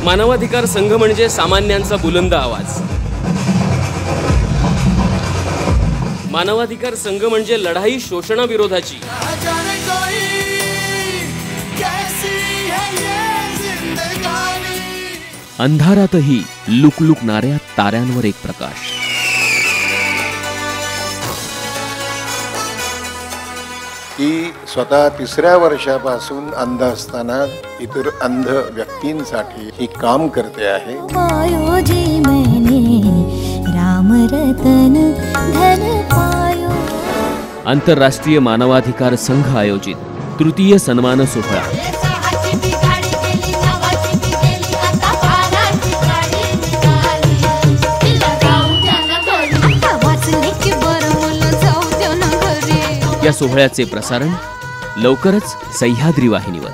मानवाधिकार संघ म्हणजे सामान्यांचा बुलंद आवाज. मानवाधिकार संघ म्हणजे लढाई शोषणाविरोधाची. अंधारातही लुकलुकणाऱ्या ताऱ्यांवर एक प्रकाश. ती स्वतः 3ऱ्या वर्षापासून अंध असताना इतर अंध व्यक्तींसाठी ही काम करते आहे. आंतरराष्ट्रीय मानवाधिकार संघ आयोजित तृतीय सन्मान सोहळा. या सोहळ्याचे प्रसारण लवकरच सह्याद्री वाहिनीवर.